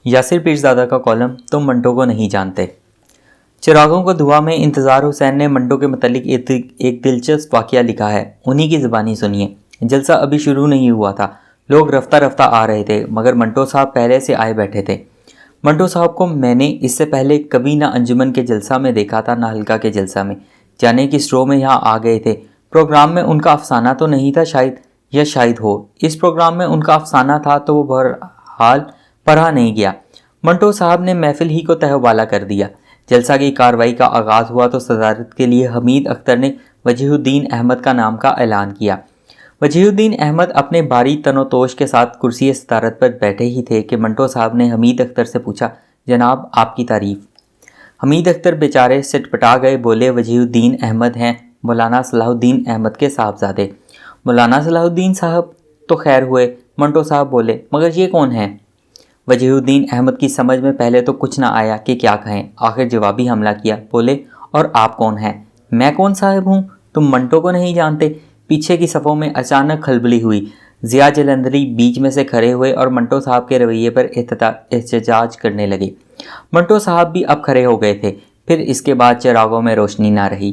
یاسر پیرزادہ کا کالم تم منٹو کو نہیں جانتے۔ چراغوں کو دھواں میں انتظار حسین نے منٹو کے متعلق ایک دلچسپ واقعہ لکھا ہے، انہی کی زبانی سنیے۔ جلسہ ابھی شروع نہیں ہوا تھا، لوگ رفتہ رفتہ آ رہے تھے، مگر منٹو صاحب پہلے سے آئے بیٹھے تھے۔ منٹو صاحب کو میں نے اس سے پہلے کبھی نہ انجمن کے جلسہ میں دیکھا تھا نہ حلقہ کے جلسہ میں، جانے کس رو میں یہاں آ گئے تھے۔ پروگرام میں ان کا افسانہ تو نہیں تھا شاید، یا شاید ہو۔ اس پروگرام میں ان کا افسانہ تھا تو وہ بہرحال پڑھا نہیں گیا۔ منٹو صاحب نے محفل ہی کو تہوالہ کر دیا۔ جلسہ کی کارروائی کا آغاز ہوا تو صدارت کے لیے حمید اختر نے وجیہ الدین احمد کا نام کا اعلان کیا۔ وجیہ الدین احمد اپنے بھاری تن و توش کے ساتھ کرسی صدارت پر بیٹھے ہی تھے کہ منٹو صاحب نے حمید اختر سے پوچھا، جناب آپ کی تعریف۔ حمید اختر بیچارے سٹپٹا گئے، بولے وجیہ الدین احمد ہیں مولانا صلاح الدین احمد کے صاحبزادے۔ مولانا صلاح الدین صاحب تو خیر ہوئے، منٹو صاحب بولے، مگر یہ کون ہیں؟ وجیہ الدین احمد کی سمجھ میں پہلے تو کچھ نہ آیا کہ کیا کہیں، آخر جوابی حملہ کیا، بولے اور آپ کون ہیں؟ میں کون صاحب ہوں؟ تم منٹو کو نہیں جانتے؟ پیچھے کی صفوں میں اچانک کھلبلی ہوئی۔ ضیاء جلندری بیچ میں سے کھڑے ہوئے اور منٹو صاحب کے رویے پر احتجاج کرنے لگے۔ منٹو صاحب بھی اب کھڑے ہو گئے تھے، پھر اس کے بعد چراغوں میں روشنی نہ رہی۔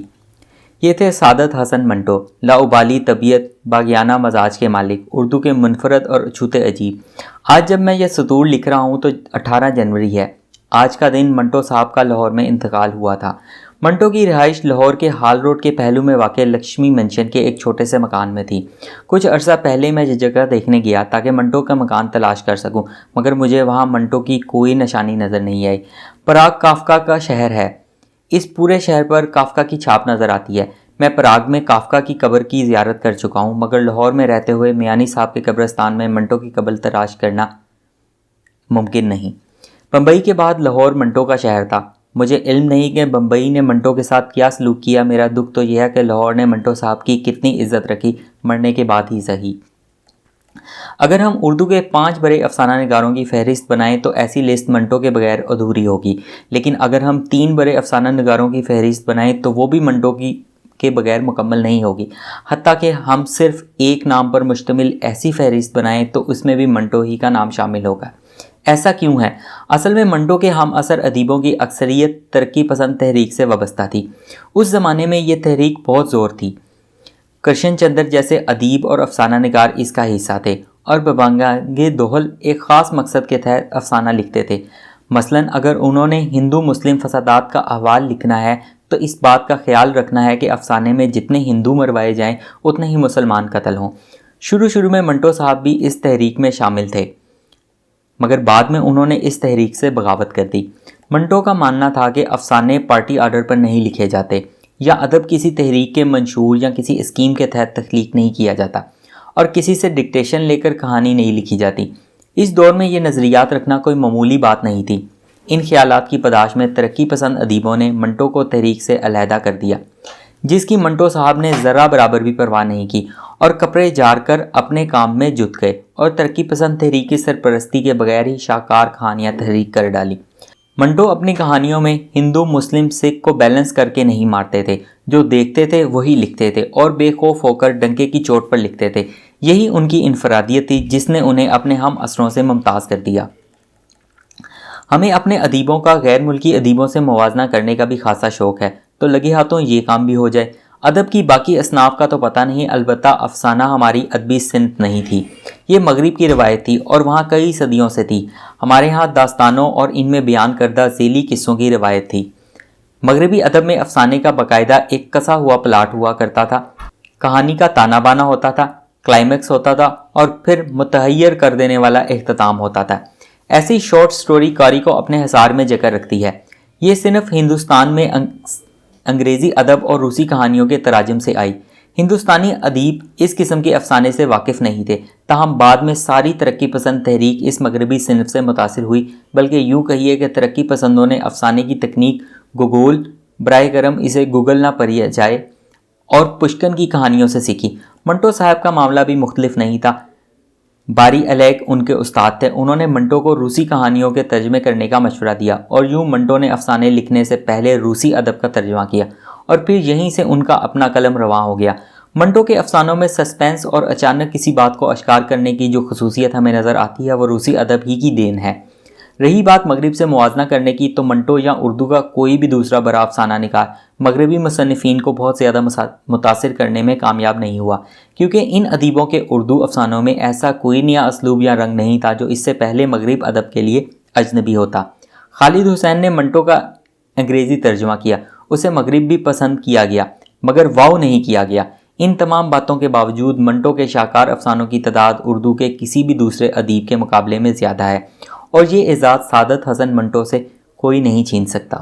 یہ تھے سعادت حسن منٹو، لاابالی طبیعت، باغیانہ مزاج کے مالک، اردو کے منفرد اور اچھوتے عجیب۔ آج جب میں یہ سطور لکھ رہا ہوں تو 18 جنوری ہے۔ آج کا دن منٹو صاحب کا لاہور میں انتقال ہوا تھا۔ منٹو کی رہائش لاہور کے ہال روڈ کے پہلو میں واقع لکشمی منشن کے ایک چھوٹے سے مکان میں تھی۔ کچھ عرصہ پہلے میں یہ جگہ دیکھنے گیا تاکہ منٹو کا مکان تلاش کر سکوں، مگر مجھے وہاں منٹو کی کوئی نشانی نظر نہیں آئی۔ پراگ کافکا کا شہر ہے، اس پورے شہر پر کافکا کی چھاپ نظر آتی ہے۔ میں پراگ میں کافکا کی قبر کی زیارت کر چکا ہوں، مگر لاہور میں رہتے ہوئے میانی صاحب کے قبرستان میں منٹو کی قبر تلاش کرنا ممکن نہیں۔ بمبئی کے بعد لاہور منٹو کا شہر تھا۔ مجھے علم نہیں کہ بمبئی نے منٹو کے ساتھ کیا سلوک کیا، میرا دکھ تو یہ ہے کہ لاہور نے منٹو صاحب کی کتنی عزت رکھی، مرنے کے بعد ہی صحیح۔ اگر ہم اردو کے 5 بڑے افسانہ نگاروں کی فہرست بنائیں تو ایسی لسٹ منٹو کے بغیر ادھوری ہوگی، لیکن اگر ہم 3 بڑے افسانہ نگاروں کی فہرست بنائیں تو وہ بھی منٹو کے بغیر مکمل نہیں ہوگی۔ حتیٰ کہ ہم صرف ایک نام پر مشتمل ایسی فہرست بنائیں تو اس میں بھی منٹو ہی کا نام شامل ہوگا۔ ایسا کیوں ہے؟ اصل میں منٹو کے ہم عصر ادیبوں کی اکثریت ترقی پسند تحریک سے وابستہ تھی۔ اس زمانے میں یہ تحریک بہت زور تھی۔ کرشن چندر جیسے ادیب اور افسانہ نگار اس کا حصہ تھے اور ببانگے دوہل ایک خاص مقصد کے تحت افسانہ لکھتے تھے۔ مثلاً اگر انہوں نے ہندو مسلم فسادات کا احوال لکھنا ہے تو اس بات کا خیال رکھنا ہے کہ افسانے میں جتنے ہندو مروائے جائیں اتنے ہی مسلمان قتل ہوں۔ شروع میں منٹو صاحب بھی اس تحریک میں شامل تھے، مگر بعد میں انہوں نے اس تحریک سے بغاوت کر دی۔ منٹو کا ماننا تھا کہ افسانے پارٹی آرڈر پر نہیں لکھے جاتے، یا ادب کسی تحریک کے منشور یا کسی اسکیم کے تحت تخلیق نہیں کیا جاتا، اور کسی سے ڈکٹیشن لے کر کہانی نہیں لکھی جاتی۔ اس دور میں یہ نظریات رکھنا کوئی معمولی بات نہیں تھی۔ ان خیالات کی پداش میں ترقی پسند ادیبوں نے منٹو کو تحریک سے علیحدہ کر دیا، جس کی منٹو صاحب نے ذرہ برابر بھی پرواہ نہیں کی، اور کپڑے جار کر اپنے کام میں جت گئے اور ترقی پسند تحریک کی سرپرستی کے بغیر ہی شاہکار کہانیاں تحریر کر ڈالی۔ منٹو اپنی کہانیوں میں ہندو مسلم سکھ کو بیلنس کر کے نہیں مارتے تھے، جو دیکھتے تھے وہی لکھتے تھے اور بے خوف ہو کر ڈنکے کی چوٹ پر لکھتے تھے۔ یہی ان کی انفرادیت تھی جس نے انہیں اپنے ہم عصروں سے ممتاز کر دیا۔ ہمیں اپنے ادیبوں کا غیر ملکی ادیبوں سے موازنہ کرنے کا بھی خاصا شوق ہے، تو لگے ہاتھوں یہ کام بھی ہو جائے۔ ادب کی باقی اصناف کا تو پتہ نہیں، البتہ افسانہ ہماری ادبی صنف نہیں تھی، یہ مغرب کی روایت تھی اور وہاں کئی صدیوں سے تھی۔ ہمارے ہاں داستانوں اور ان میں بیان کردہ ذیلی قصوں کی روایت تھی۔ مغربی ادب میں افسانے کا باقاعدہ ایک کسا ہوا پلاٹ ہوا کرتا تھا، کہانی کا تانا بانا ہوتا تھا، کلائمیکس ہوتا تھا اور پھر متحیر کر دینے والا اختتام ہوتا تھا۔ ایسی شارٹ سٹوری کاری کو اپنے حصار میں جگہ رکھتی ہے۔ یہ صنف ہندوستان میں انگریزی ادب اور روسی کہانیوں کے تراجم سے آئی۔ ہندوستانی ادیب اس قسم کے افسانے سے واقف نہیں تھے، تاہم بعد میں ساری ترقی پسند تحریک اس مغربی صنف سے متاثر ہوئی، بلکہ یوں کہیے کہ ترقی پسندوں نے افسانے کی تکنیک گوگول، براہ کرم اسے گوگل نہ پڑھیا جائے، اور پشکن کی کہانیوں سے سیکھی۔ منٹو صاحب کا معاملہ بھی مختلف نہیں تھا۔ باری علیگ ان کے استاد تھے، انہوں نے منٹو کو روسی کہانیوں کے ترجمے کرنے کا مشورہ دیا، اور یوں منٹو نے افسانے لکھنے سے پہلے روسی ادب کا ترجمہ کیا، اور پھر یہیں سے ان کا اپنا قلم رواں ہو گیا۔ منٹو کے افسانوں میں سسپینس اور اچانک کسی بات کو اشکار کرنے کی جو خصوصیت ہمیں نظر آتی ہے وہ روسی ادب ہی کی دین ہے۔ رہی بات مغرب سے موازنہ کرنے کی، تو منٹو یا اردو کا کوئی بھی دوسرا بڑا افسانہ نگار مغربی مصنفین کو بہت زیادہ متاثر کرنے میں کامیاب نہیں ہوا، کیونکہ ان ادیبوں کے اردو افسانوں میں ایسا کوئی نیا اسلوب یا رنگ نہیں تھا جو اس سے پہلے مغرب ادب کے لیے اجنبی ہوتا۔ خالد حسین نے منٹو کا انگریزی ترجمہ کیا، اسے مغرب بھی پسند کیا گیا مگر واو نہیں کیا گیا۔ ان تمام باتوں کے باوجود منٹو کے شاہکار افسانوں کی تعداد اردو کے کسی بھی دوسرے ادیب کے مقابلے میں زیادہ ہے، اور یہ اعزاز سعادت حسن منٹو سے کوئی نہیں چھین سکتا۔